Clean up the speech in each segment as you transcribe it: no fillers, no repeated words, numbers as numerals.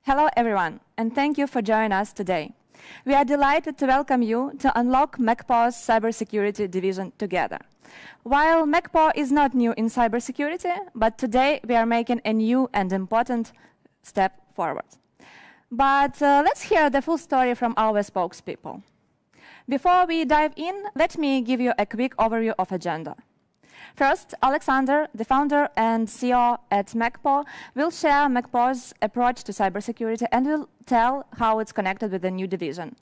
Hello everyone, and thank you for joining us today. We are delighted to welcome you to unlock MacPaw's cybersecurity division together. While MacPaw is not new in cybersecurity, but today we are making a new and important step forward. But let's hear the full story from our spokespeople. Before we dive in, let me give you a quick overview of agenda. First, Oleksandr, the founder and CEO at MacPaw, will share MacPaw's approach to cybersecurity and will tell how it's connected with the new division.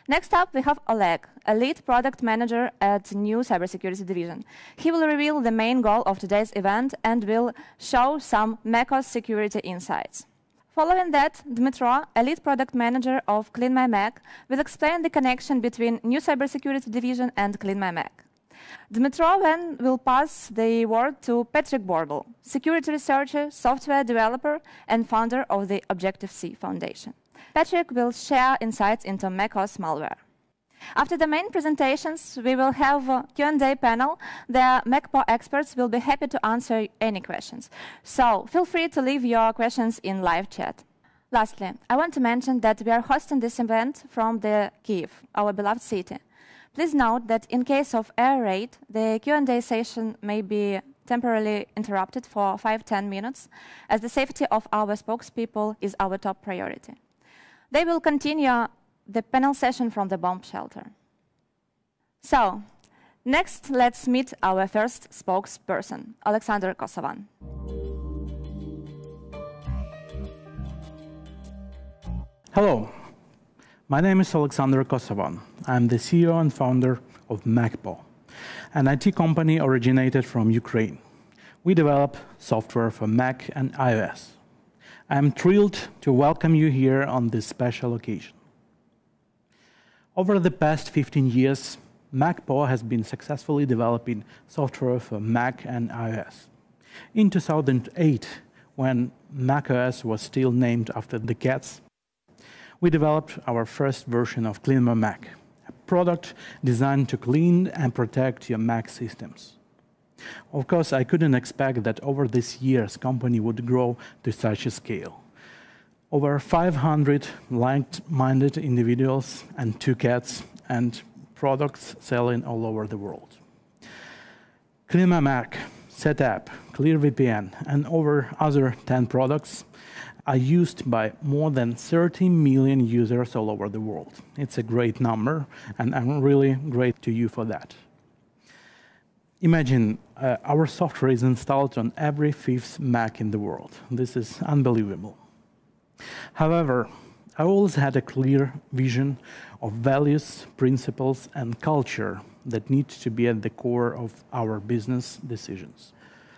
Next up, we have Oleg, a lead product manager at new cybersecurity division. He will reveal the main goal of today's event and will show some macOS security insights. Following that, Dmitro, a lead product manager of CleanMyMac, will explain the connection between new cybersecurity division and CleanMyMac. Dmitro then will pass the word to Patrick Wardle, security researcher, software developer, and founder of the Objective-C Foundation. Patrick will share insights into macOS malware. After the main presentations, we will have a Q&A panel. The MacPaw experts will be happy to answer any questions. So feel free to leave your questions in live chat. Lastly, I want to mention that we are hosting this event from the Kyiv, our beloved city. Please note that in case of air raid, the Q&A session may be temporarily interrupted for 5–10 minutes, as the safety of our spokespeople is our top priority. They will continue the panel session from the bomb shelter. So, next, let's meet our first spokesperson, Oleksandr Kosovan. Hello. My name is Oleksandr Kosovan. I'm the CEO and founder of MacPaw, an IT company originated from Ukraine. We develop software for Mac and iOS. I'm thrilled to welcome you here on this special occasion. Over the past 15 years, MacPaw has been successfully developing software for Mac and iOS. In 2008, when macOS was still named after the cats, we developed our first version of CleanMyMac, a product designed to clean and protect your Mac systems. Of course, I couldn't expect that over these years, company would grow to such a scale. Over 500 like-minded individuals and 2 cats and products selling all over the world. CleanMyMac, Setapp, ClearVPN, and over other 10 products are used by more than 30 million users all over the world. It's a great number, and I'm really grateful to you for that. Imagine our software is installed on every 5th Mac in the world. This is unbelievable. However, I always had a clear vision of values, principles, and culture that need to be at the core of our business decisions.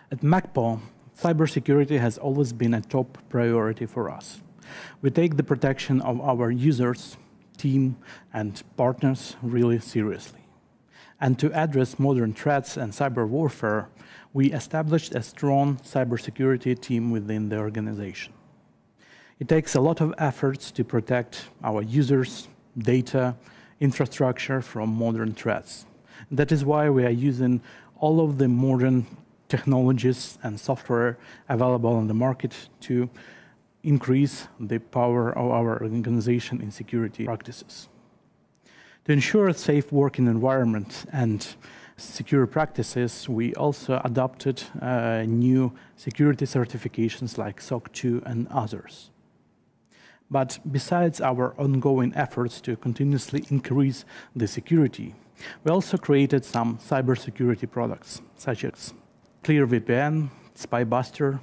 At MacPaw, cybersecurity has always been a top priority for us. We take the protection of our users, team, and partners really seriously. And to address modern threats and cyber warfare, we established a strong cybersecurity team within the organization. It takes a lot of efforts to protect our users, data, infrastructure from modern threats. That is why we are using all of the modern technologies and software available on the market to increase the power of our organization in security practices. To ensure a safe working environment and secure practices, we also adopted new security certifications like SOC 2 and others. But besides our ongoing efforts to continuously increase the security, we also created some cybersecurity products, such as ClearVPN, SpyBuster,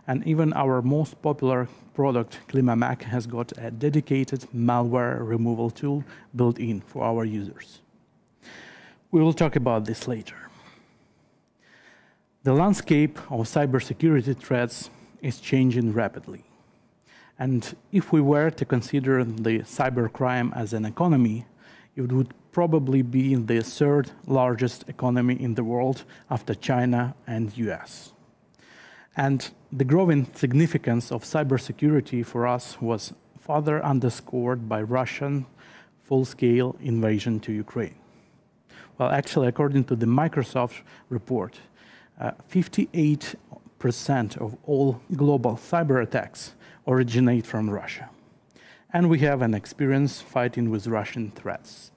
and even our most popular product, CleanMyMac, has got a dedicated malware removal tool built in for our users. We will talk about this later. The landscape of cybersecurity threats is changing rapidly. And if we were to consider the cybercrime as an economy, it would probably be the 3rd largest economy in the world after China and US. And the growing significance of cybersecurity for us was further underscored by Russian full-scale invasion to Ukraine. Well, actually, according to the Microsoft report, 58% of all global cyber attacks originate from Russia. and we have an experience fighting with Russian threats.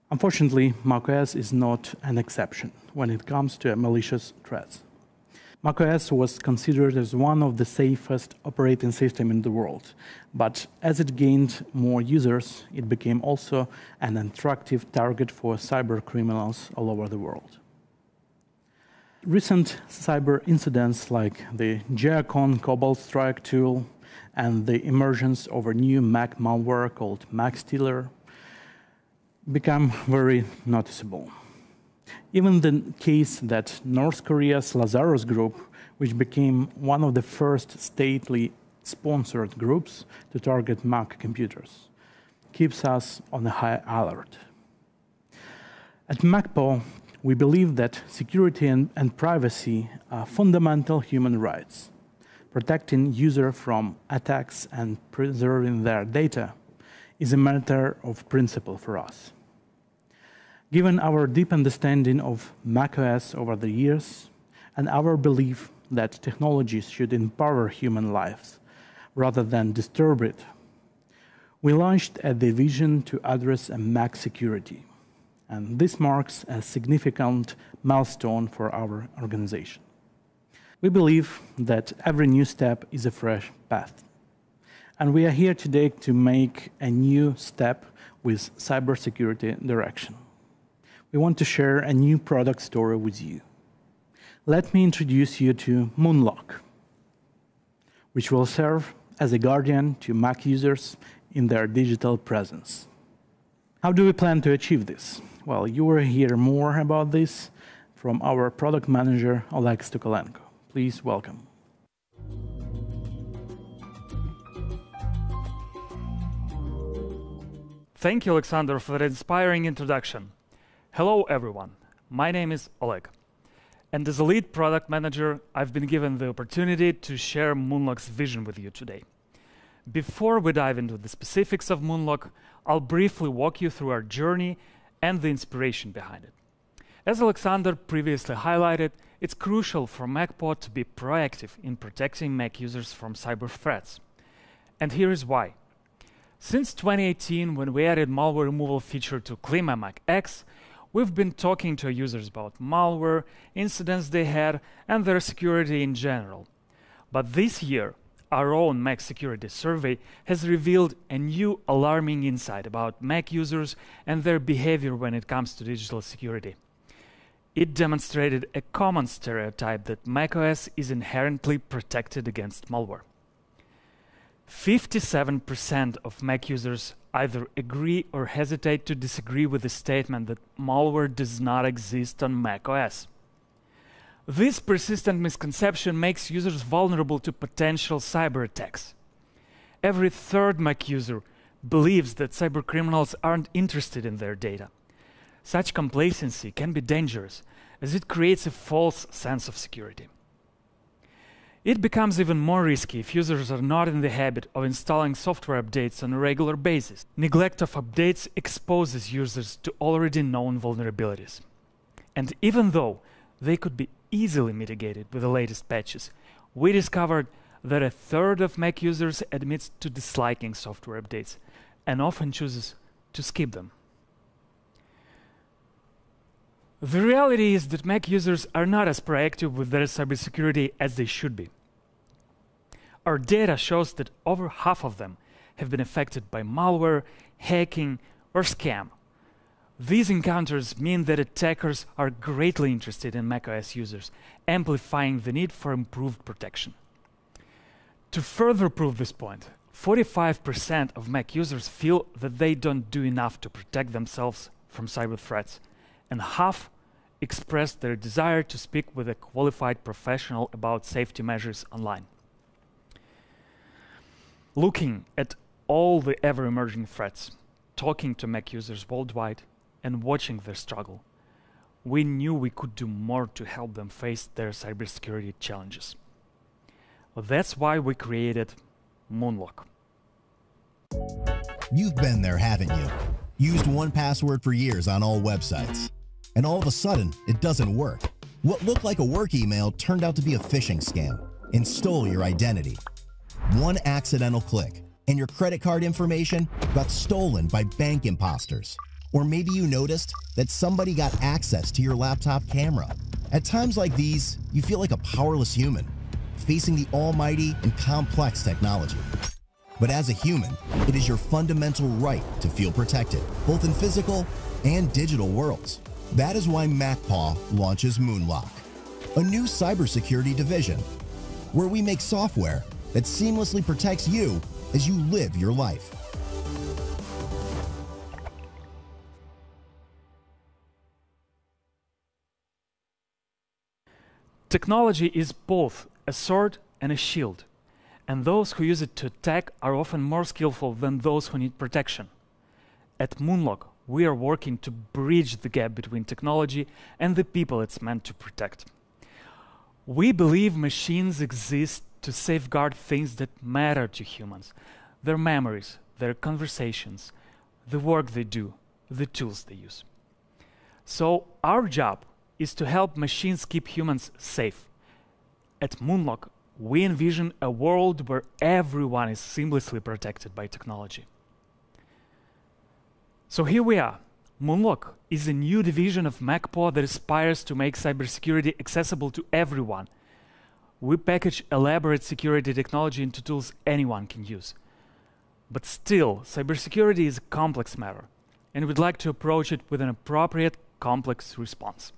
Unfortunately, macOS is not an exception when it comes to malicious threats. macOS was considered as one of the safest operating systems in the world, but as it gained more users, it became also an attractive target for cyber criminals all over the world. Recent cyber incidents like the Geocon Cobalt Strike tool and the emergence of a new Mac malware called MacStealer become very noticeable. Even the case that North Korea's Lazarus group, which became one of the first stately sponsored groups to target Mac computers, keeps us on a high alert. At MacPaw, we believe that security and privacy are fundamental human rights. Protecting users from attacks and preserving their data is a matter of principle for us. Given our deep understanding of macOS over the years and our belief that technologies should empower human lives rather than disturb it, we launched a division to address Mac security. And this marks a significant milestone for our organization. We believe that every new step is a fresh path. And we are here today to make a new step with cybersecurity direction. We want to share a new product story with you. Let me introduce you to Moonlock, which will serve as a guardian to Mac users in their digital presence. How do we plan to achieve this? Well, you will hear more about this from our product manager, Oleksandr. Please welcome. Thank you, Oleksandr, for that inspiring introduction. Hello, everyone. My name is Oleg. And as a lead product manager, I've been given the opportunity to share Moonlock's vision with you today. Before we dive into the specifics of Moonlock, I'll briefly walk you through our journey and the inspiration behind it. As Oleksandr previously highlighted, it's crucial for MacPaw to be proactive in protecting Mac users from cyber threats. And here is why. Since 2018, when we added malware removal feature to CleanMyMac X, we've been talking to users about malware, incidents they had, and their security in general. But this year, our own Mac security survey has revealed a new alarming insight about Mac users and their behavior when it comes to digital security. It demonstrated a common stereotype that macOS is inherently protected against malware. 57% of Mac users either agree or hesitate to disagree with the statement that malware does not exist on macOS. This persistent misconception makes users vulnerable to potential cyber attacks. Every third Mac user believes that cybercriminals aren't interested in their data. Such complacency can be dangerous, as it creates a false sense of security. It becomes even more risky if users are not in the habit of installing software updates on a regular basis. Neglect of updates exposes users to already known vulnerabilities. And even though they could be easily mitigated with the latest patches, we discovered that a third of Mac users admits to disliking software updates and often chooses to skip them. The reality is that Mac users are not as proactive with their cybersecurity as they should be. Our data shows that over half of them have been affected by malware, hacking, or scam. These encounters mean that attackers are greatly interested in macOS users, amplifying the need for improved protection. To further prove this point, 45% of Mac users feel that they don't do enough to protect themselves from cyber threats, and half expressed their desire to speak with a qualified professional about safety measures online. Looking at all the ever-emerging threats, talking to Mac users worldwide, and watching their struggle, we knew we could do more to help them face their cybersecurity challenges. Well, that's why we created Moonlock. You've been there, haven't you? Used 1Password for years on all websites. And all of a sudden, it doesn't work. What looked like a work email turned out to be a phishing scam and stole your identity. One accidental click, and your credit card information got stolen by bank imposters. Or maybe you noticed that somebody got access to your laptop camera. At times like these, you feel like a powerless human, facing the almighty and complex technology. But as a human, it is your fundamental right to feel protected, both in physical and digital worlds. That is why MacPaw launches Moonlock, a new cybersecurity division, where we make software that seamlessly protects you as you live your life. Technology is both a sword and a shield, and those who use it to attack are often more skillful than those who need protection. At Moonlock, we are working to bridge the gap between technology and the people it's meant to protect. We believe machines exist to safeguard things that matter to humans: their memories, their conversations, the work they do, the tools they use. So our job is to help machines keep humans safe. At Moonlock, we envision a world where everyone is seamlessly protected by technology. So here we are. Moonlock is a new division of MacPaw that aspires to make cybersecurity accessible to everyone. We package elaborate security technology into tools anyone can use. But still, cybersecurity is a complex matter, and we'd like to approach it with an appropriate, complex response.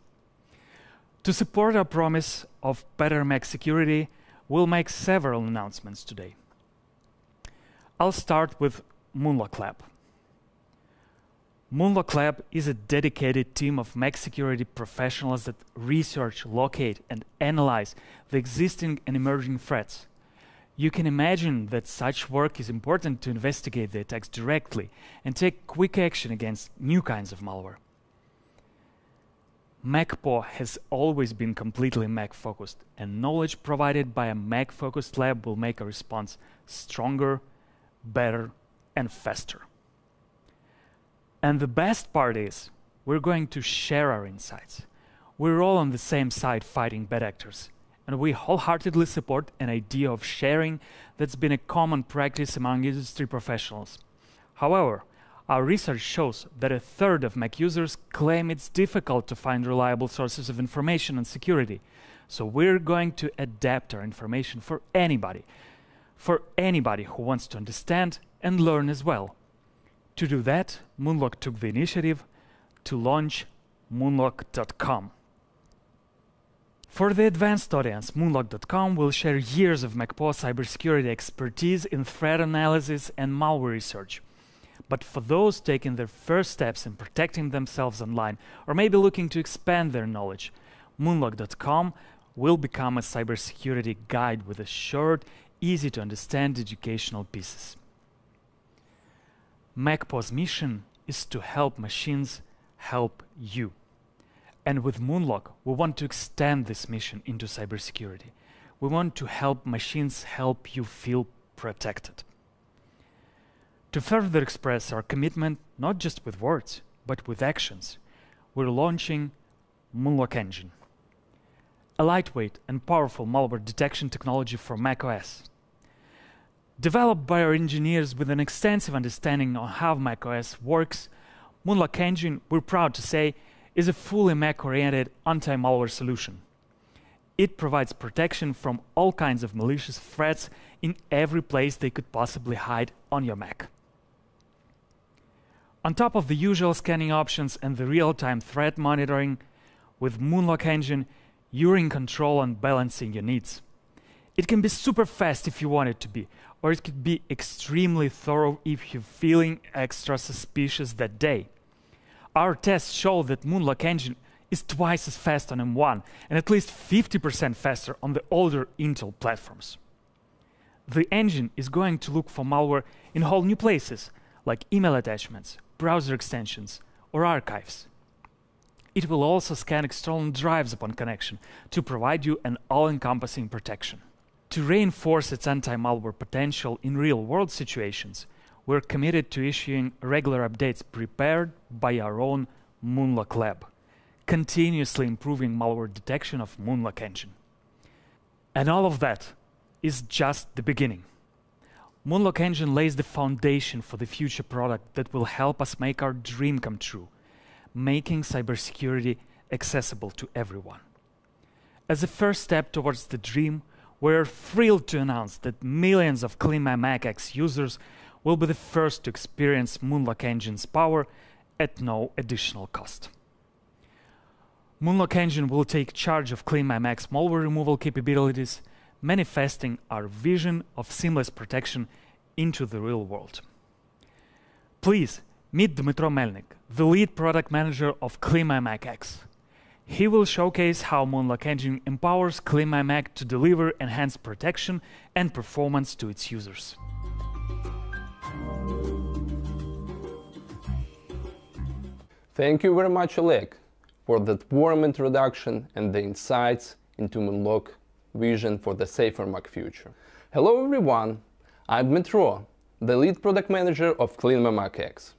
To support our promise of better Mac security, we'll make several announcements today. I'll start with Moonlock Lab. Moonlock Lab is a dedicated team of Mac security professionals that research, locate, and analyze the existing and emerging threats. You can imagine that such work is important to investigate the attacks directly and take quick action against new kinds of malware. MacPaw has always been completely Mac-focused, and knowledge provided by a Mac-focused lab will make a response stronger, better, and faster. And the best part is, we're going to share our insights. We're all on the same side fighting bad actors, and we wholeheartedly support an idea of sharing that's been a common practice among industry professionals. However, our research shows that a third of Mac users claim it's difficult to find reliable sources of information on security. So we're going to adapt our information for anybody who wants to understand and learn as well. To do that, Moonlock took the initiative to launch Moonlock.com. For the advanced audience, Moonlock.com will share years of MacPaw cybersecurity expertise in threat analysis and malware research. But for those taking their first steps in protecting themselves online, or maybe looking to expand their knowledge, Moonlock.com will become a cybersecurity guide with a short, easy-to-understand educational pieces. MacPaw's mission is to help machines help you. And with Moonlock, we want to extend this mission into cybersecurity. We want to help machines help you feel protected. To further express our commitment, not just with words, but with actions, we're launching Moonlock Engine, a lightweight and powerful malware detection technology for macOS. Developed by our engineers with an extensive understanding on how macOS works, Moonlock Engine, we're proud to say, is a fully Mac-oriented anti-malware solution. It provides protection from all kinds of malicious threats in every place they could possibly hide on your Mac. On top of the usual scanning options and the real-time threat monitoring, with Moonlock Engine, you're in control on balancing your needs. It can be super fast if you want it to be, or it could be extremely thorough if you're feeling extra suspicious that day. Our tests show that Moonlock Engine is twice as fast on M1 and at least 50% faster on the older Intel platforms. The engine is going to look for malware in whole new places, like email attachments, browser extensions, or archives. It will also scan external drives upon connection to provide you an all-encompassing protection. To reinforce its anti-malware potential in real-world situations, we're committed to issuing regular updates prepared by our own Moonlock Lab, continuously improving malware detection of Moonlock Engine. And all of that is just the beginning. Moonlock Engine lays the foundation for the future product that will help us make our dream come true, making cybersecurity accessible to everyone. As a first step towards the dream, we're thrilled to announce that millions of CleanMyMac X users will be the first to experience Moonlock Engine's power at no additional cost. Moonlock Engine will take charge of CleanMyMac's malware removal capabilities, manifesting our vision of seamless protection into the real world. Please meet Dmytro Melnik, the lead product manager of CleanMyMac X. He will showcase how Moonlock Engine empowers CleanMyMac to deliver enhanced protection and performance to its users. Thank you very much, Oleg, for that warm introduction and the insights into Moonlock vision for the safer Mac future. Hello everyone, I'm Dmytro, the lead product manager of CleanMyMac X.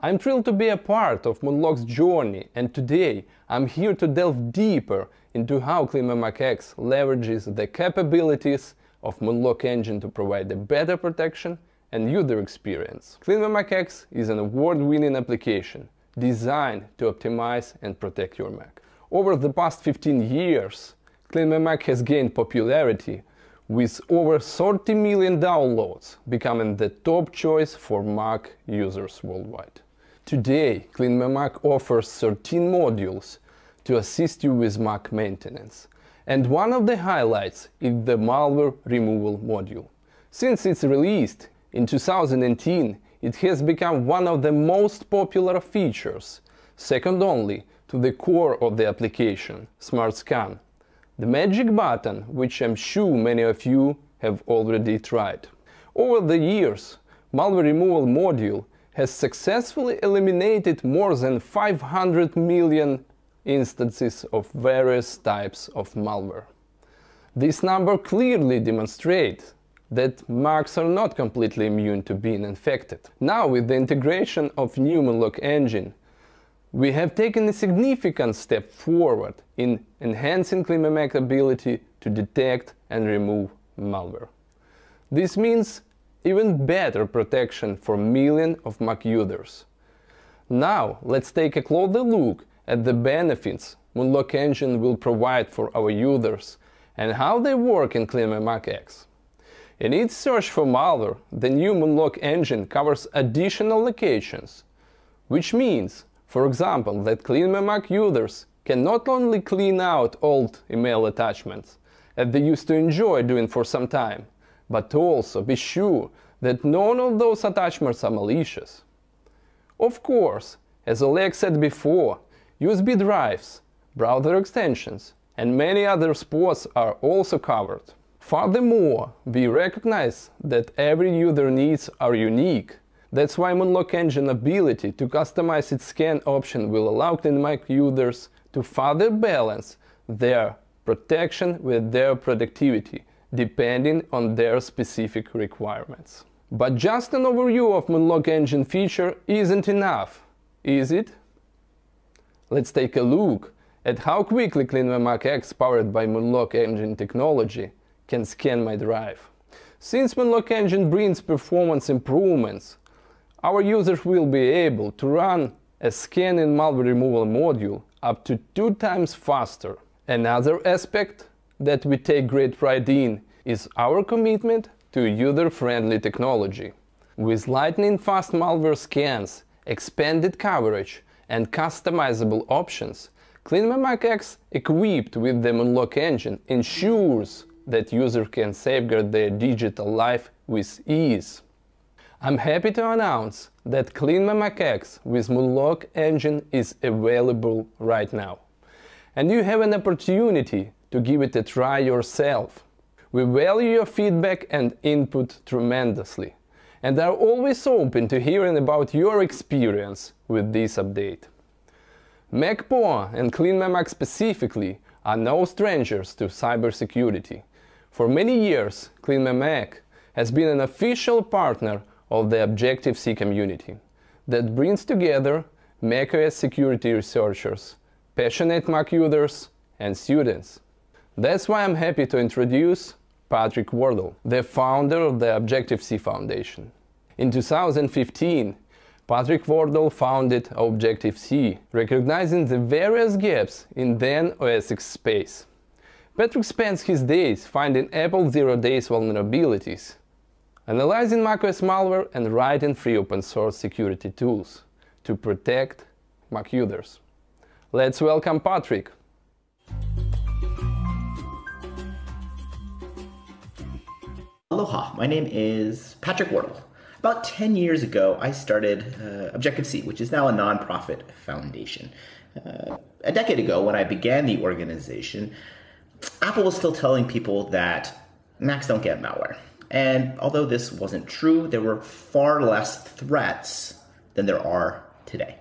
I'm thrilled to be a part of Moonlock's journey, and today I'm here to delve deeper into how CleanMyMac X leverages the capabilities of Moonlock Engine to provide a better protection and user experience. CleanMyMac X is an award-winning application designed to optimize and protect your Mac. Over the past 15 years, CleanMyMac has gained popularity with over 30 million downloads, becoming the top choice for Mac users worldwide. Today, CleanMyMac offers 13 modules to assist you with Mac maintenance, and one of the highlights is the malware removal module. Since its release in 2018, it has become one of the most popular features, second only to the core of the application, Smart Scan, the magic button which I'm sure many of you have already tried. Over the years, malware removal module has successfully eliminated more than 500 million instances of various types of malware. This number clearly demonstrates that Macs are not completely immune to being infected. Now, with the integration of new Moonlock Engine, we have taken a significant step forward in enhancing CleanMyMac's ability to detect and remove malware. This means even better protection for millions of Mac users. Now, let's take a closer look at the benefits Moonlock Engine will provide for our users and how they work in CleanMyMac X. In its search for malware, the new Moonlock Engine covers additional locations, which means, for example, that CleanMyMac users can not only clean out old email attachments, as they used to enjoy doing for some time, but also be sure that none of those attachments are malicious. Of course, as Oleg said before, USB drives, browser extensions, and many other spots are also covered. Furthermore, we recognize that every user needs are unique. That's why Moonlock Engine ability to customize its scan option will allow CleanMyMac users to further balance their protection with their productivity, depending on their specific requirements. But just an overview of Moonlock Engine feature isn't enough, is it? Let's take a look at how quickly CleanMyMac X, powered by Moonlock Engine technology, can scan my drive. Since Moonlock Engine brings performance improvements, our users will be able to run a scan and malware removal module up to 2 times faster. Another aspect that we take great pride in is our commitment to user-friendly technology. With lightning-fast malware scans, expanded coverage, and customizable options, CleanMyMac X, equipped with the Moonlock Engine, ensures that users can safeguard their digital life with ease. I'm happy to announce that CleanMyMac X with Moonlock Engine is available right now, and you have an opportunity to give it a try yourself. We value your feedback and input tremendously, and are always open to hearing about your experience with this update. MacPaw's and CleanMyMac specifically are no strangers to cybersecurity. For many years, CleanMyMac has been an official partner of the Objective-C community that brings together macOS security researchers, passionate Mac users, and students. That's why I'm happy to introduce Patrick Wardle, the founder of the Objective-C Foundation. In 2015, Patrick Wardle founded Objective-C, recognizing the various gaps in then OS X space. Patrick spends his days finding Apple zero-day vulnerabilities, analyzing macOS malware and writing free open-source security tools to protect Mac users. Let's welcome Patrick. Aloha, my name is Patrick Wardle. About 10 years ago, I started Objective-C, which is now a nonprofit foundation. A decade ago, when I began the organization, Apple was still telling people that Macs don't get malware. And although this wasn't true, there were far less threats than there are today.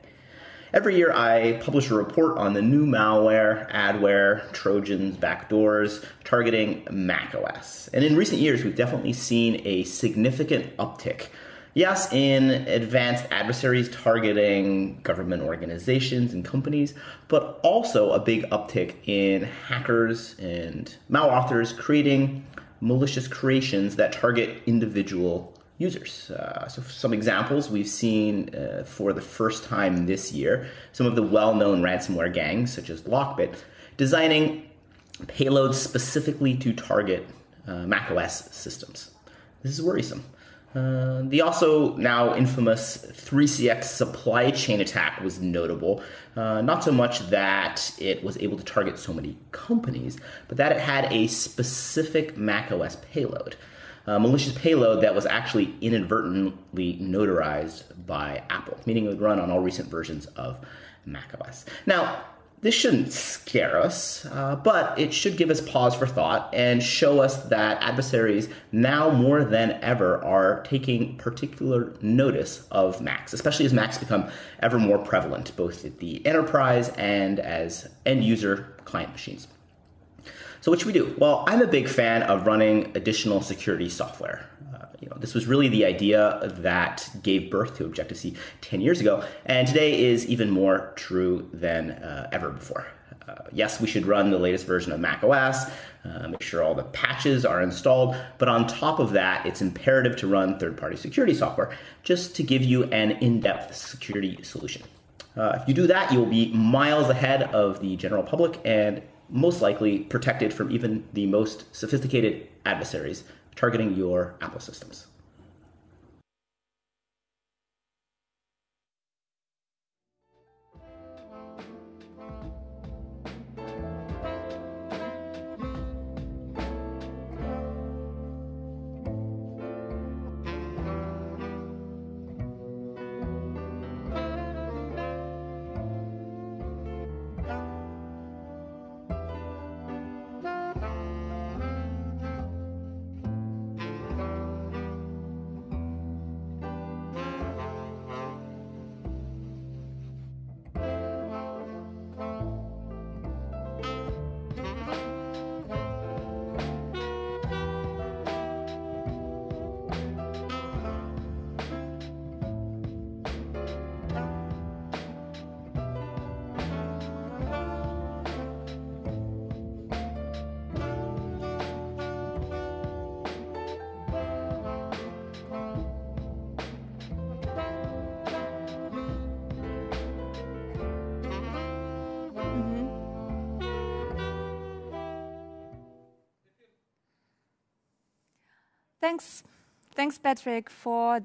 Every year I publish a report on the new malware, adware, trojans, backdoors targeting macOS. And in recent years, we've definitely seen a significant uptick. Yes, in advanced adversaries targeting government organizations and companies, but also a big uptick in hackers and malauthors creating malicious creations that target individual users. So some examples we've seen for the first time this year, some of the well-known ransomware gangs, such as Lockbit, designing payloads specifically to target macOS systems. This is worrisome. The also now infamous 3CX supply chain attack was notable, not so much that it was able to target so many companies, but that it had a specific macOS payload. A malicious payload that was actually inadvertently notarized by Apple, meaning it would run on all recent versions of macOS. Now, this shouldn't scare us, but it should give us pause for thought and show us that adversaries now more than ever are taking particular notice of Macs, especially as Macs become ever more prevalent, both at the enterprise and as end-user client machines. So what should we do? Well, I'm a big fan of running additional security software. This was really the idea that gave birth to Objective-C 10 years ago, and today is even more true than ever before. Yes, we should run the latest version of macOS, make sure all the patches are installed, but on top of that, it's imperative to run third-party security software, just to give you an in-depth security solution. If you do that, you'll be miles ahead of the general public and most likely protected from even the most sophisticated adversaries targeting your Apple systems. Thanks, Patrick, for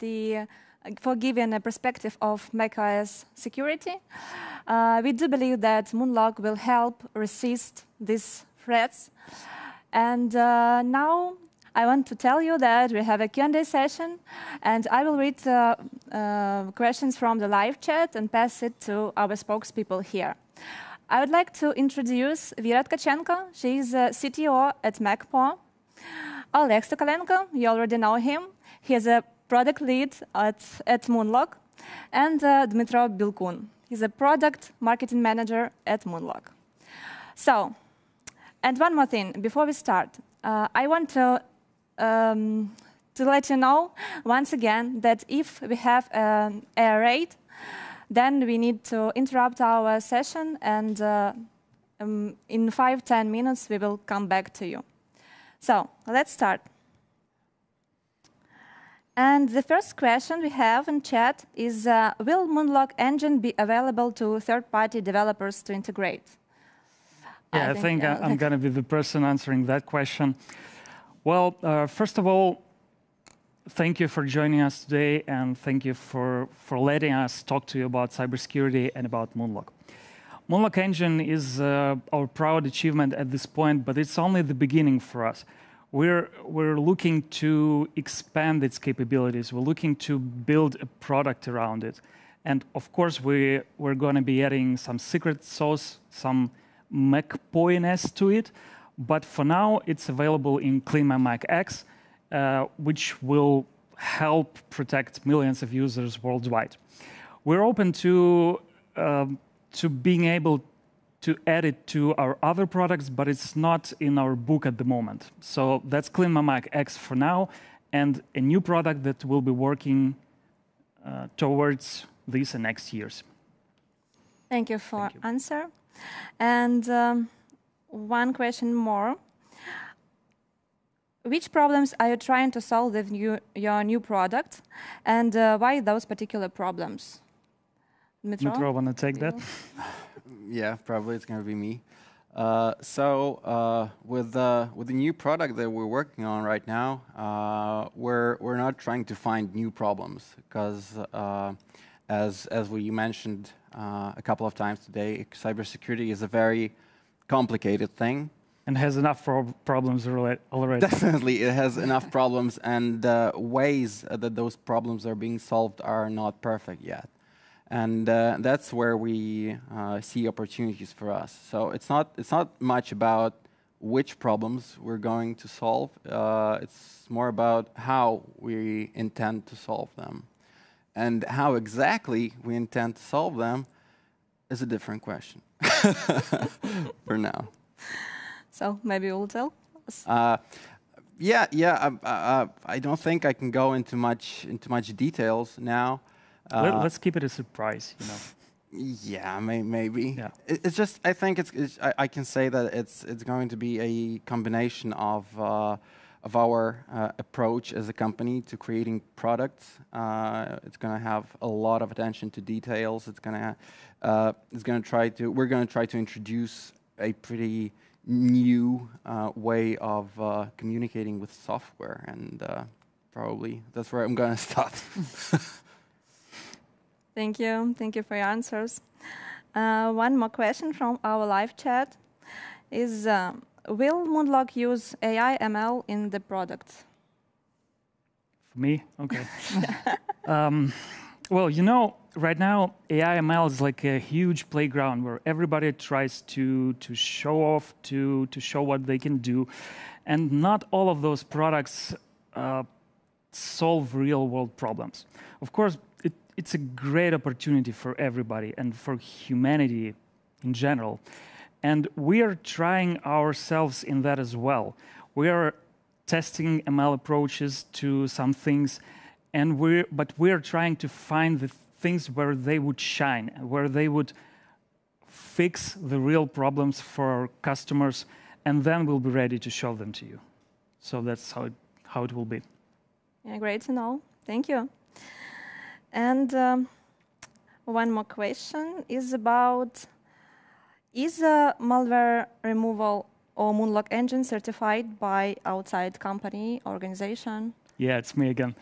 giving a perspective of macOS security. We do believe that Moonlock will help resist these threats. And now I want to tell you that we have a Q&A session, and I will read questions from the live chat and pass it to our spokespeople here. I would like to introduce Vera Tkachenko. She is a CTO at MacPaw's. Oleksandr, you already know him. He is a product lead at Moonlock. And Dmitro Bilkun. He's a product marketing manager at Moonlock. So, and one more thing before we start. I want to let you know once again that if we have an error rate, then we need to interrupt our session, and in 5-10 minutes we will come back to you. So let's start. And the first question we have in chat is, will Moonlock engine be available to third-party developers to integrate? Yeah, I think I'm going to be the person answering that question. Well, first of all, thank you for joining us today, and thank you for letting us talk to you about cybersecurity and about Moonlock. Moonlock engine is our proud achievement at this point, but it's only the beginning for us. We're looking to expand its capabilities. We're looking to build a product around it. And of course, we're going to be adding some secret sauce, some MacPaw's to it. But for now, it's available in CleanMyMac X, which will help protect millions of users worldwide. We're open to being able to add it to our other products, but it's not in our book at the moment. So that's CleanMyMac X for now, and a new product that will be working towards these and next years. Thank you for answer. And one question more. Which problems are you trying to solve with your new product, and why those particular problems? Dmitro, want to take that? Yeah, probably it's going to be me. With the new product that we're working on right now, we're not trying to find new problems because, as we mentioned a couple of times today, cybersecurity is a very complicated thing. And has enough problems already. Definitely, it has enough problems, and ways that those problems are being solved are not perfect yet. And that's where we see opportunities for us. So it's not much about which problems we're going to solve. It's more about how we intend to solve them. And how exactly we intend to solve them is a different question for now. So maybe you'll tell us. I don't think I can go into much details now. Let's keep it a surprise, you know. Yeah, maybe. Yeah. It's just I think I can say that it's going to be a combination of our approach as a company to creating products. It's going to have a lot of attention to details. We're going to try to introduce a pretty new way of communicating with software, and probably that's where I'm going to start. Thank you. Thank you for your answers. One more question from our live chat is, will Moonlock use AI ML in the product? For me? Okay. Well, you know, right now, AI ML is like a huge playground where everybody tries to show off, to show what they can do. And not all of those products solve real-world problems. Of course, it's a great opportunity for everybody and for humanity in general. And we are trying ourselves in that as well. We are testing ML approaches to some things, but we are trying to find the things where they would shine, where they would fix the real problems for our customers, and then we'll be ready to show them to you. So that's how it will be. Yeah, great to know. Thank you. And one more question is about, is malware removal or Moonlock engine certified by outside company, organization? Yeah, it's me again.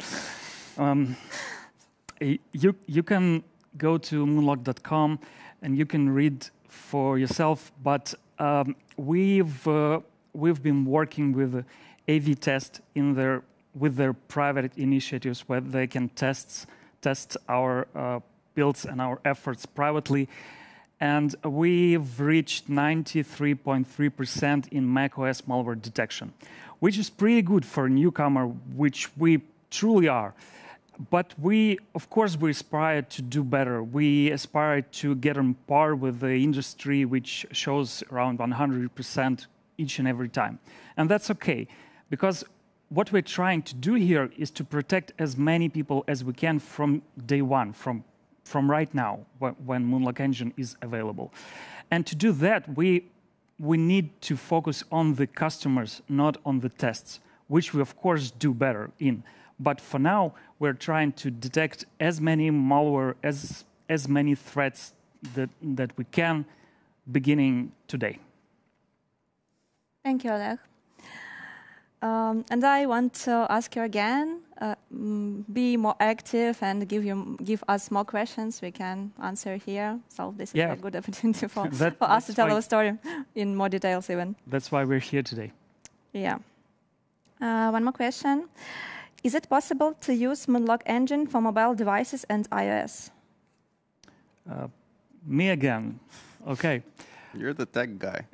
You can go to moonlock.com and you can read for yourself, but we've been working with AV Test with their private initiatives where they can test our builds and our efforts privately. And we've reached 93.3% in macOS malware detection, which is pretty good for a newcomer, which we truly are. But of course, we aspire to do better. We aspire to get on par with the industry, which shows around 100% each and every time. And that's okay, because what we're trying to do here is to protect as many people as we can from day one, from right now, when Moonlock Engine is available. And to do that, we we need to focus on the customers, not on the tests, which we of course do better in. But for now, we're trying to detect as many malware, as many threats that we can, beginning today. Thank you, Oleg. And I want to ask you again, be more active and give us more questions we can answer here. So this is a good opportunity for us to tell our story in more details even. That's why we're here today. Yeah. One more question. Is it possible to use Moonlock engine for mobile devices and iOS? Me again. Okay. You're the tech guy.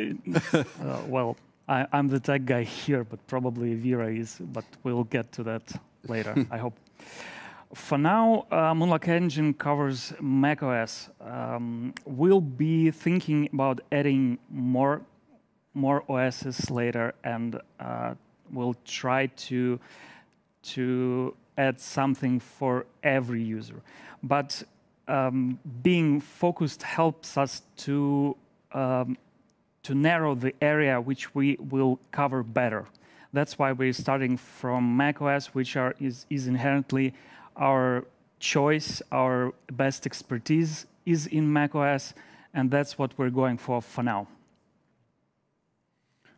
Well, I'm the tech guy here, but probably Vera is, but we'll get to that later, I hope. For now, Moonlock Engine covers macOS. We'll be thinking about adding more OSs later, and we'll try to add something for every user. But being focused helps us to narrow the area which we will cover better. That's why we're starting from macOS, which is inherently our choice, our best expertise is in macOS, and that's what we're going for now.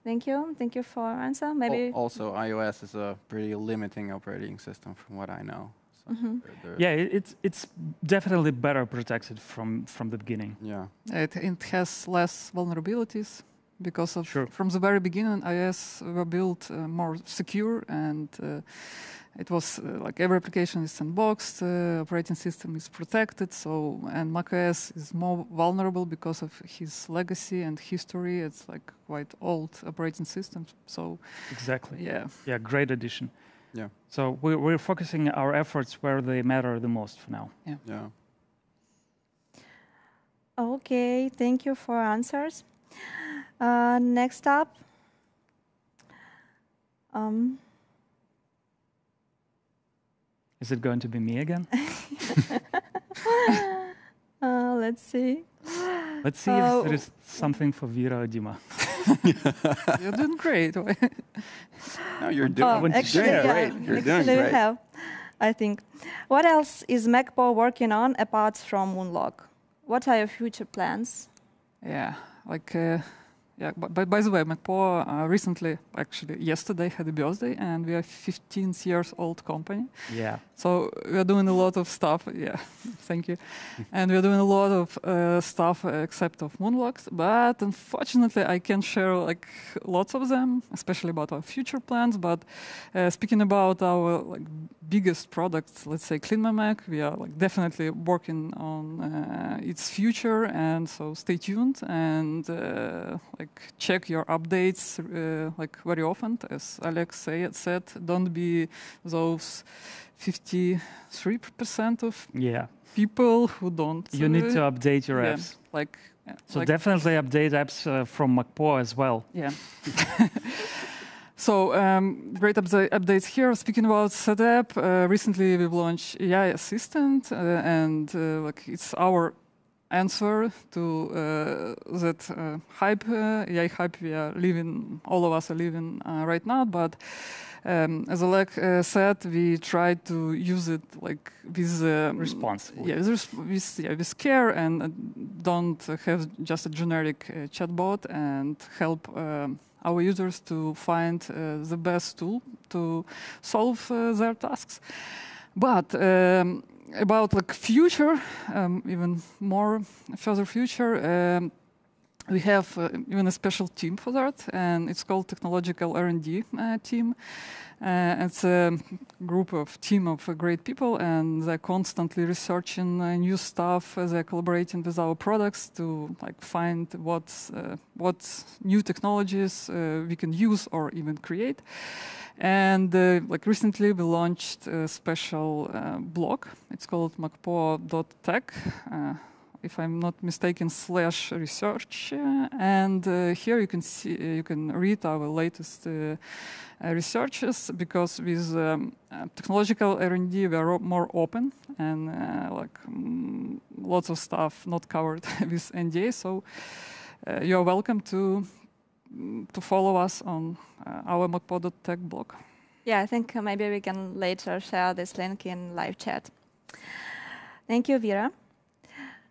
Thank you. Thank you for your answer. Maybe also, iOS is a pretty limiting operating system, from what I know. So yeah, it's definitely better protected from the beginning. Yeah, it has less vulnerabilities because of from the very beginning, iOS were built more secure, and it was like every application is sandboxed, operating system is protected. So and macOS is more vulnerable because of his legacy and history. It's like quite old operating system. So exactly. Yeah. Great addition. Yeah. So we're focusing our efforts where they matter the most for now. Yeah. Okay, thank you for answers. Next up, is it going to be me again? Let's see. Let's see if there is something for Vera or Dima. You're doing great. No, you're doing great. You're doing great. We have, I think. What else is MacPaw working on apart from Moonlock? What are your future plans? Yeah, like by the way, MacPaw recently, actually yesterday, had a birthday, and we are 15 years old company. Yeah. So we are doing a lot of stuff. Yeah, thank you. And we are doing a lot of stuff except of Moonlocks. But unfortunately, I can't share like lots of them, especially about our future plans. But speaking about our like biggest products, let's say CleanMyMac, we are like definitely working on its future, and so stay tuned and like check your updates like very often. As Alex said, don't be those 53% of people who don't. You need to update your apps. So definitely update apps from MacPaw as well. Yeah. So great updates here. Speaking about Setapp, recently we've launched AI Assistant, and like it's our answer to that hype, AI hype we are living. All of us are living right now. But as Oleg said, we try to use it like with responsibly. Yeah, with care, and don't have just a generic chatbot, and help our users to find the best tool to solve their tasks. But about like future, even more further future, we have even a special team for that, and it's called Technological R&D team. It's a team of great people, and they're constantly researching new stuff. They're collaborating with our products to like find what new technologies we can use or even create. And like recently, we launched a special blog. It's called macpaw.tech. If I'm not mistaken, /research, and here you can see, you can read our latest researches, because with technological R&D we are more open, and like lots of stuff not covered with NDA. So you are welcome to to follow us on our MacPaw.tech blog. Yeah, I think maybe we can later share this link in live chat. Thank you, Vera.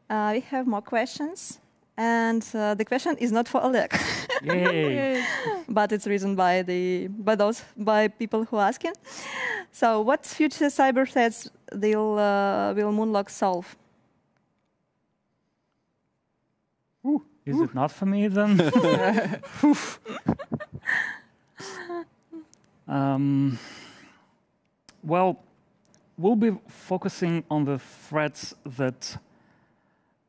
We have more questions. And the question is not for Oleg. Yay! But it's written by people who ask it. So, what future cyber threats will Moonlock solve? Is it not for me then? Well, we'll be focusing on the threats that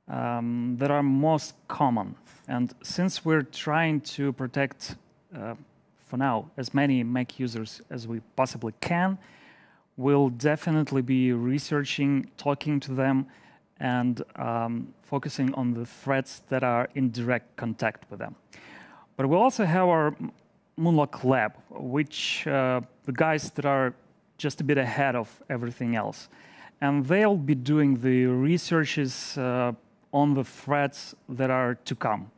are most common. And since we're trying to protect, for now, as many Mac users as we possibly can, we'll definitely be researching, talking to them, and focusing on the threats that are in direct contact with them. But we also have our Moonlock Lab, which the guys that are just a bit ahead of everything else. And they'll be doing the researches on the threats that are to come.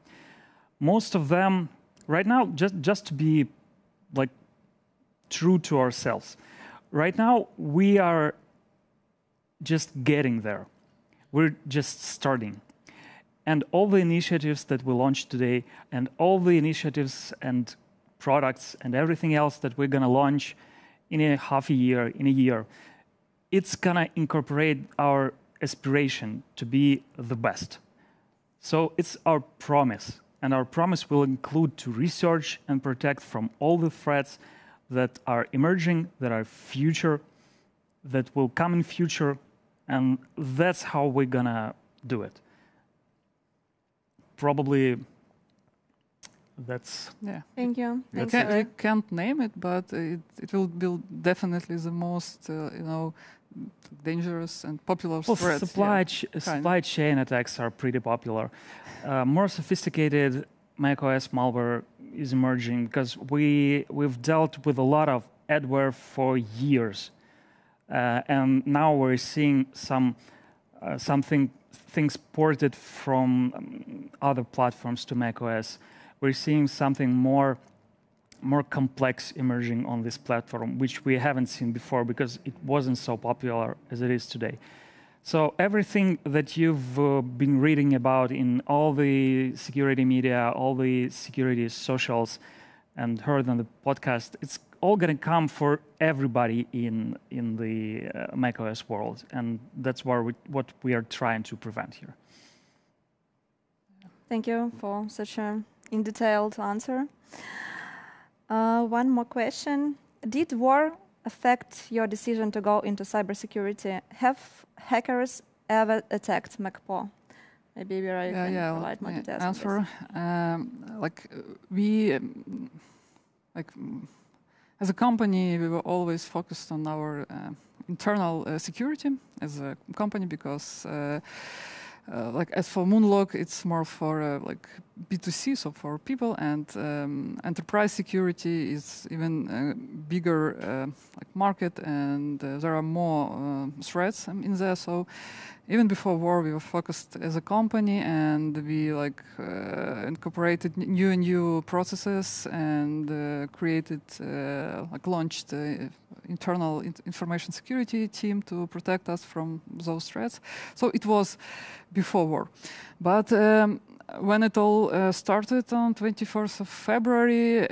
Most of them, right now, just to be like true to ourselves, right now we are just getting there. We're just starting. And all the initiatives that we launched today, and all the initiatives and products and everything else that we're going to launch in a half a year, in a year, it's going to incorporate our aspiration to be the best. So it's our promise. And our promise will include to research and protect from all the threats that are emerging, that are future, that will come in future. And that's how we're going to do it. Probably that's... Yeah. Thank you. I can't name it, but it will be definitely the most, dangerous and popular threat. Supply chain attacks are pretty popular. More sophisticated macOS malware is emerging because we've dealt with a lot of adware for years, and now we're seeing things ported from other platforms to macOS. We're seeing something more complex emerging on this platform, which we haven't seen before because it wasn't so popular as it is today. So everything that you've been reading about in all the security media, all the security socials, and heard on the podcast, it's all going to come for everybody in the macOS world, and that's what we are trying to prevent here. Thank you for such a in-detailed answer. One more question. Did war affect your decision to go into cybersecurity? Have hackers ever attacked MacPaw? Maybe you can provide more details. Answer. As a company, we were always focused on our internal security as a company because as for Moonlock, it's more for B2C, so for people, and enterprise security is even a bigger market, and there are more threats in there. So even before war, we were focused as a company, and we incorporated new processes and launched internal information security team to protect us from those threats. So it was before war. But when it all started on 24th of February,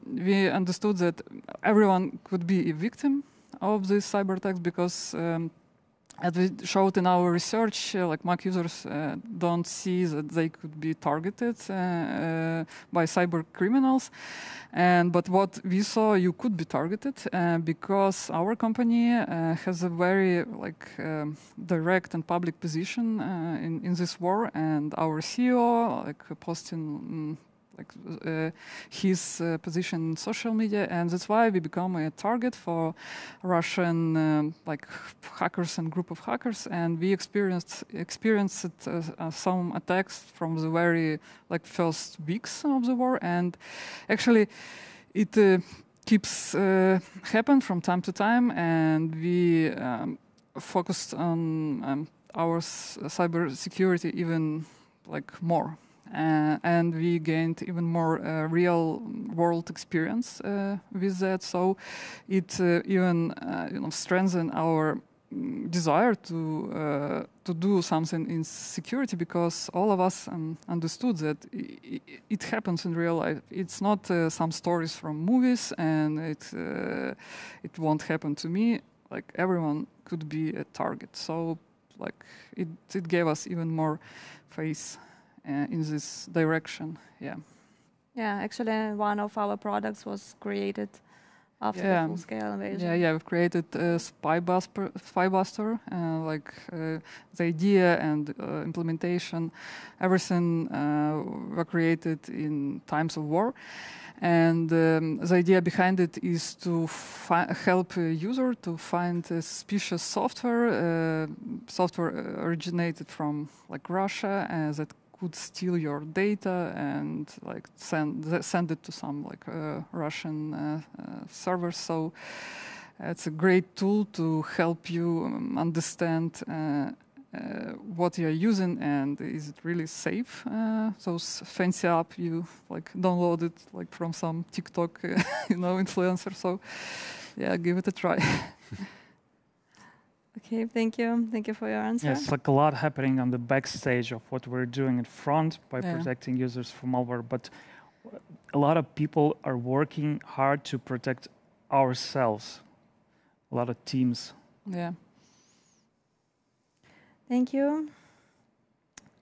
we understood that everyone could be a victim of these cyber attacks because as we showed in our research, Mac users don't see that they could be targeted by cyber criminals. But what we saw, you could be targeted because our company has a very direct and public position in this war, and our CEO posting his position in social media, and that's why we become a target for Russian hackers and group of hackers, and we experienced some attacks from the very first weeks of the war, and actually it keeps happen from time to time, and we focused on our cyber security even more. and we gained even more real-world experience with that. So it even strengthened our desire to do something in security, because all of us understood that it happens in real life. It's not some stories from movies, and it won't happen to me. Like, everyone could be a target. So like it gave us even more faith in this direction. Yeah. Yeah, actually, one of our products was created after the full-scale invasion. Yeah, we've created Spybuster, the idea and implementation, everything were created in times of war. And the idea behind it is to help a user to find suspicious software, software originated from like Russia, that could steal your data and like send it to some like Russian servers. So it's a great tool to help you understand what you're using and is it really safe. Those fancy app you like downloaded like from some TikTok influencer. So yeah, give it a try. Okay, thank you. Thank you for your answer. Yes, like a lot happening on the backstage of what we're doing in front by protecting users from malware, but a lot of people are working hard to protect ourselves. A lot of teams. Yeah. Thank you.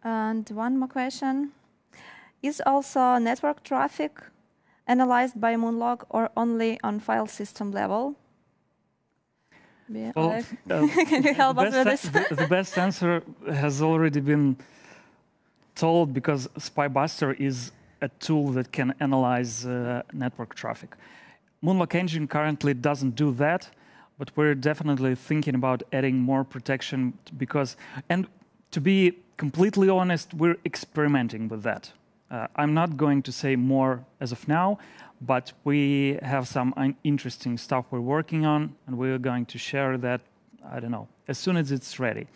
And one more question. Is also network traffic analyzed by Moonlog or only on file system level? Well, can you help us with this? The best answer has already been told, because Spybuster is a tool that can analyze network traffic. Moonlog engine currently doesn't do that, but we're definitely thinking about adding more protection because, and to be completely honest, we're experimenting with that. I'm not going to say more as of now, but we have some interesting stuff we're working on, and we're going to share that, I don't know, as soon as it's ready.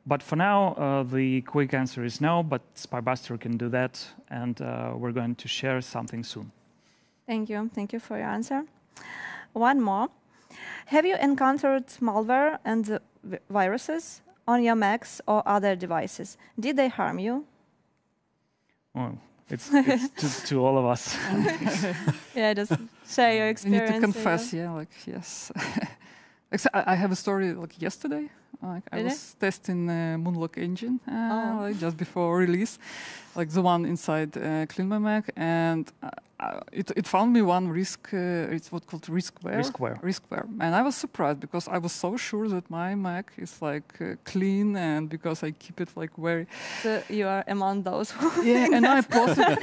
But for now, the quick answer is no, but Spybuster can do that, and we're going to share something soon. Thank you. Thank you for your answer. One more. Have you encountered malware and viruses on your Macs or other devices? Did they harm you? Well, it's to all of us. Yeah, just share your experience. You need to confess, yes. I have a story like yesterday. I was testing Moonlog engine just before release, like the one inside CleanMyMac, and it found me one risk. It's what's called riskware. And I was surprised because I was so sure that my Mac is like clean, and because I keep it like very. So you are among those. And I posted.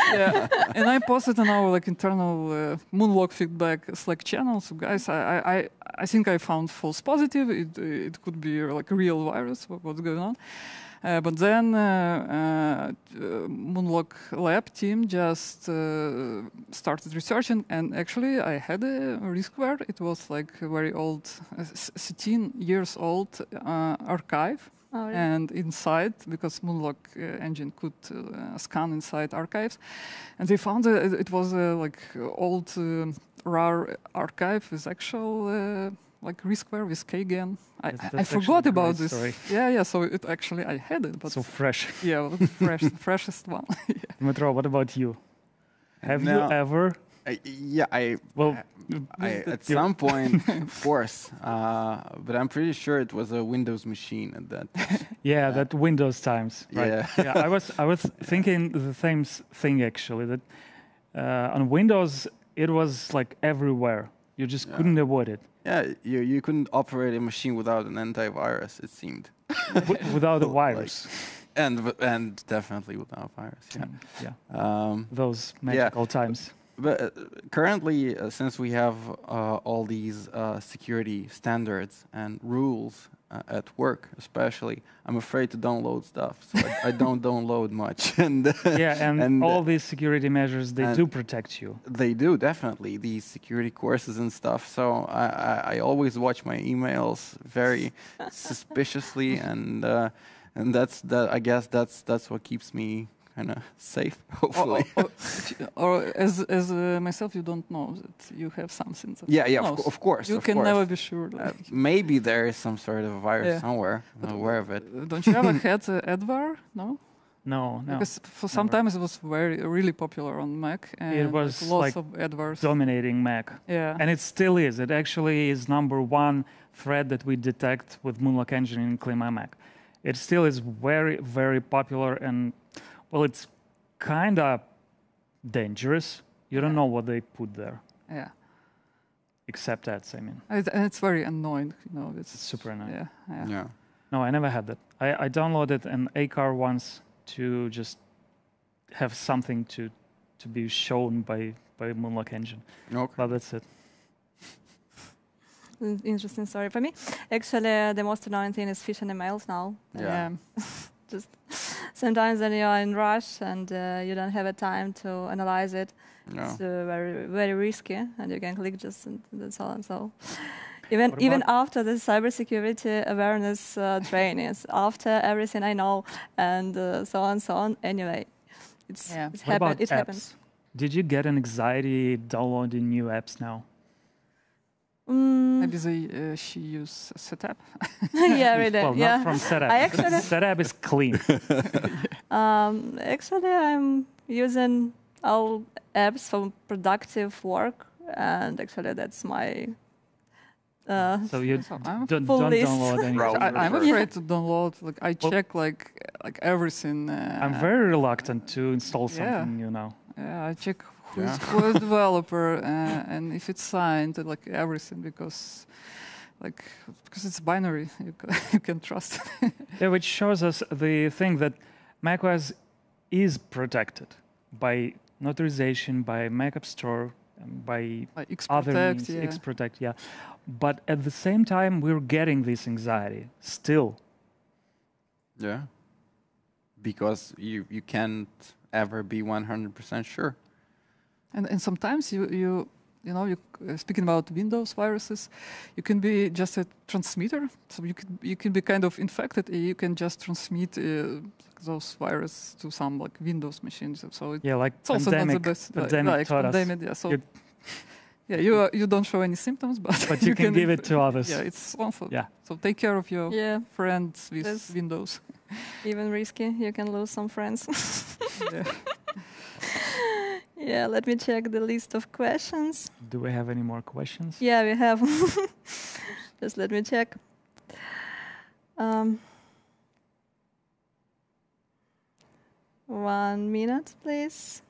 And I posted on our like internal Moonlog feedback Slack channel. So guys, I think I found false positive. It could be like a real virus. What's going on? But then Moonlog lab team just started researching, and actually I had a riskware. It was like a very old, 13 years old archive. Oh, really? And inside, because Moonlog engine could scan inside archives, and they found it was a like old RAR archive with actual like riskware with KGAN. I forgot about this. Story. Yeah. So it actually I had it, but so fresh. Yeah, freshest one. Dmitro, what about you? Have you ever? At some point, of course, but I'm pretty sure it was a Windows machine at that. Yeah, that Windows times. Right? Yeah. I was thinking the same thing actually. That on Windows it was like everywhere. You just couldn't avoid it. Yeah, you couldn't operate a machine without an antivirus. It seemed. Without a virus. And definitely without a virus. Yeah. Those magical times. But currently, since we have all these security standards and rules at work, especially, I'm afraid to download stuff. So I don't download much. And all these security measures, they do protect you. They do, definitely. These security courses and stuff. So I always watch my emails very suspiciously, and I guess that's what keeps me kind of safe, hopefully. Or as myself, you don't know that you have something. That Yeah, knows. of course. You can never be sure. Like. Maybe there is some sort of virus somewhere. I'm aware of it. Don't you ever had adware? No. No. Because for sometimes it was really popular on Mac. And It was lots of adwares. dominating Mac. Yeah. And it still is. It actually is #1 threat that we detect with Moonlock Engine in CleanMyMac. It still is very, very popular, and well, it's kind of dangerous. You don't know what they put there. Yeah. Except ads, I mean. And it's very annoying, you know. It's super annoying. Yeah. No, I never had that. I downloaded an ACAR once to just have something to be shown by Moonlock Engine. Okay. But that's it. Interesting story for me. Actually, the most annoying thing is phishing emails now. Yeah. Just sometimes when you're in rush and you don't have a time to analyze it, it's very, very risky, and you can click just and that's all. And so, even after the cybersecurity awareness trainings, after everything I know, and so on. Anyway, it's happened. It happens. Did you get an anxiety downloading new apps now? Maybe she use Setapp. Yeah, really. Well, not from Setapp. Setapp is clean. Actually, I'm using all apps for productive work, and actually that's my. So you don't list. download any. I'm afraid to download. Like I check like everything. I'm very reluctant to install something new now. Yeah, I check who's the developer and if it's signed, like everything, because it's binary, you can trust it. Yeah, which shows us the thing that macOS is protected by notarization, by Mac App Store, by other means, Xprotect, yeah. But at the same time, we're getting this anxiety still. Yeah, because you can't ever be 100% sure. And sometimes you speaking about Windows viruses, you can be just a transmitter. So you can be kind of infected. You can just transmit those viruses to some like Windows machines. So like it's also not the best. Pandemic taught us. Yeah. So you don't show any symptoms, but you can give it to others. Yeah, it's awful. Yeah. So take care of your friends with Windows. Even risky. You can lose some friends. Yeah. Yeah, let me check the list of questions. Do we have any more questions? Yeah, we have. Just let me check. 1 minute, please.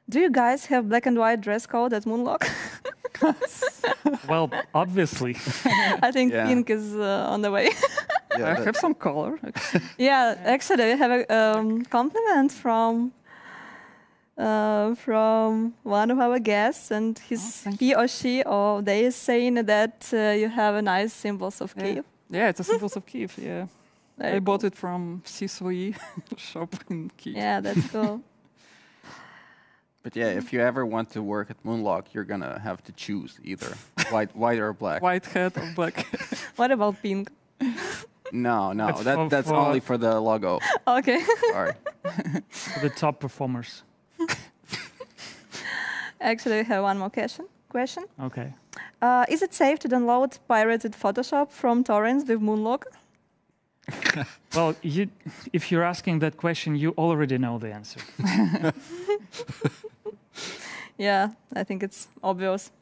Do you guys have black and white dress code at Moonlock? Well, obviously. I think pink is on the way. I have some color. Actually, we have a compliment from one of our guests, and he or she or they is saying that you have a nice symbols of Kyiv. Yeah, it's a symbols of Kyiv. Yeah, I bought it from CSWE shop in Kyiv. Yeah, that's cool. But yeah, if you ever want to work at Moonlock, you're gonna have to choose either white or black. White hat or black. What about pink? No, that's only for the logo. Okay. Sorry. For the top performers. Actually, we have one more question. Okay. Is it safe to download pirated Photoshop from torrents with Moonlock? Well, if you're asking that question, you already know the answer. Yeah, I think it's obvious.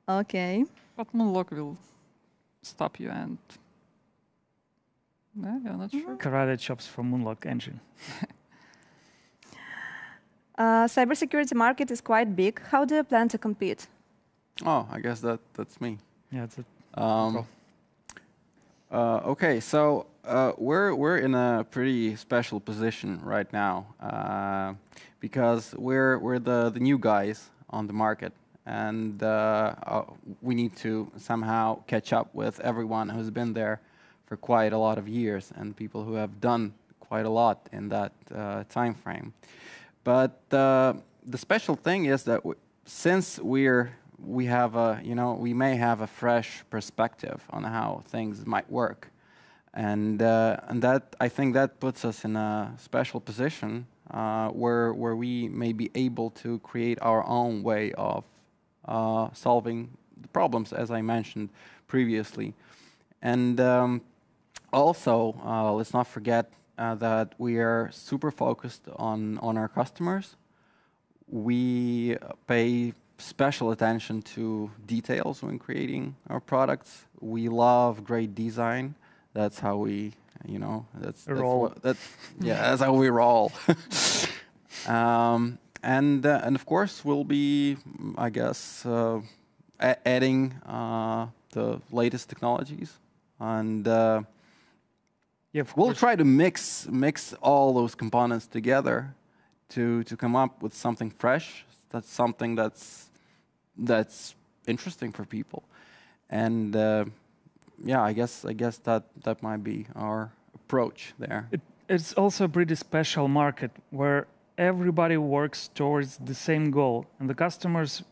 Okay. But Moonlock will stop you and... Yeah, I'm not sure. Karate chops from Moonlock Engine. Cybersecurity market is quite big. How do you plan to compete? Oh, I guess that's me. Yeah, that's it. Okay, so we're in a pretty special position right now because we're the new guys on the market, and we need to somehow catch up with everyone who's been there for quite a lot of years and people who have done quite a lot in that time frame. But the special thing is that since we have a, we may have a fresh perspective on how things might work, And that, I think that puts us in a special position where we may be able to create our own way of solving the problems, as I mentioned previously. And also, let's not forget that we are super focused on our customers. We pay special attention to details when creating our products. We love great design. That's how we, that's how we roll. And of course, we'll be, I guess, adding the latest technologies, and we'll try to mix all those components together to come up with something fresh. That's something that's interesting for people, and I guess that might be our approach there. It's also a pretty special market where everybody works towards the same goal, and the customers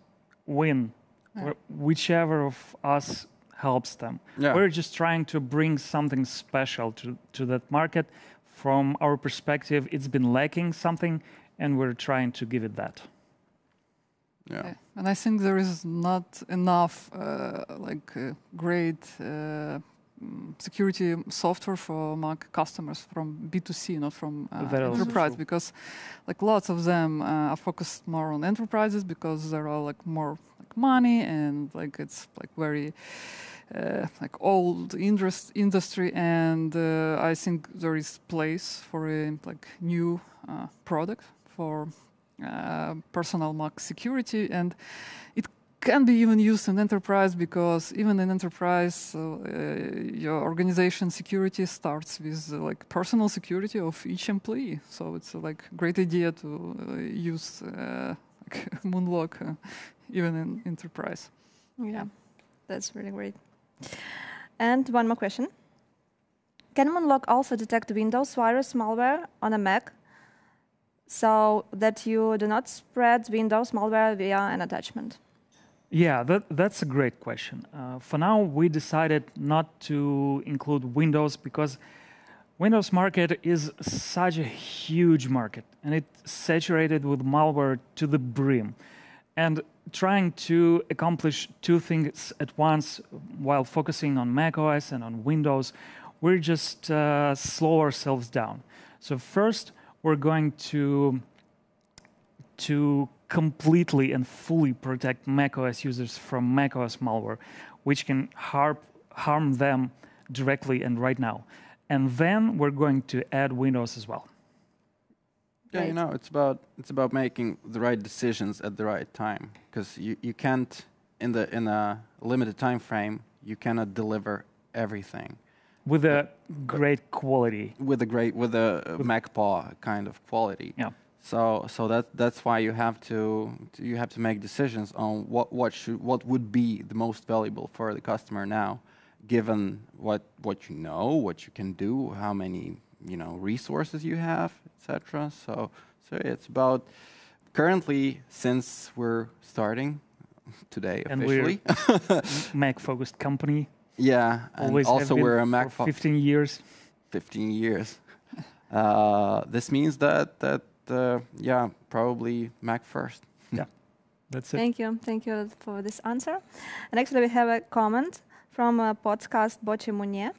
win, whichever of us helps them. Yeah. We're just trying to bring something special to that market. From our perspective, it's been lacking something, and we're trying to give it that. Yeah. And I think there is not enough great security software for Mac customers from B2C, not from enterprise, because lots of them are focused more on enterprises because there are more money, and it's very old industry, and I think there is place for a new product for personal Mac security, and it can be even used in enterprise, because even in enterprise, your organization security starts with personal security of each employee. So it's a great idea to use Moonlock even in enterprise. Yeah, that's really great. And one more question: can Moonlock also detect Windows virus malware on a Mac, so that you do not spread Windows malware via an attachment? Yeah, that's a great question. For now, we decided not to include Windows because Windows market is such a huge market, and it's saturated with malware to the brim. And trying to accomplish two things at once while focusing on macOS and on Windows, we're just slow ourselves down. So first, we're going to completely and fully protect macOS users from macOS malware, which can harm them directly and right now. And then we're going to add Windows as well. Yeah, it's about making the right decisions at the right time, because you can't, in a limited time frame, you cannot deliver everything with a great quality, with a MacPaw kind of quality. Yeah. So that's why you have to make decisions on what would be the most valuable for the customer now, given what you can do, how many resources you have, etc. So it's about currently, since we're starting today officially, and we're Mac-focused company. Yeah, and always also we're a Mac for 15 years. 15 years. This means that probably Mac first. Yeah, that's it. Thank you for this answer. And actually, we have a comment from a podcast Boche Munier.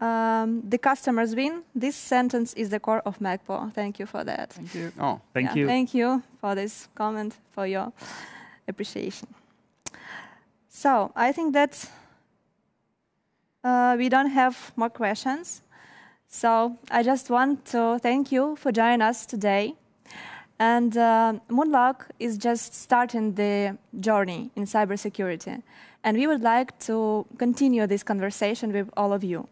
The customers win. This sentence is the core of MacPaw. Thank you for that. Thank you. Oh, thank you. Thank you for this comment, for your appreciation. So I think that we don't have more questions. So I just want to thank you for joining us today. And Moonlock is just starting the journey in cybersecurity. And we would like to continue this conversation with all of you.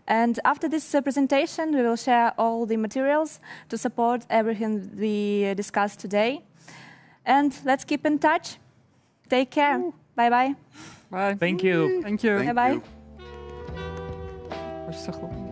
And after this presentation, we will share all the materials to support everything we discussed today. And let's keep in touch. Take care. Bye-bye. Bye. Thank you. Thank you. Bye-bye. Очень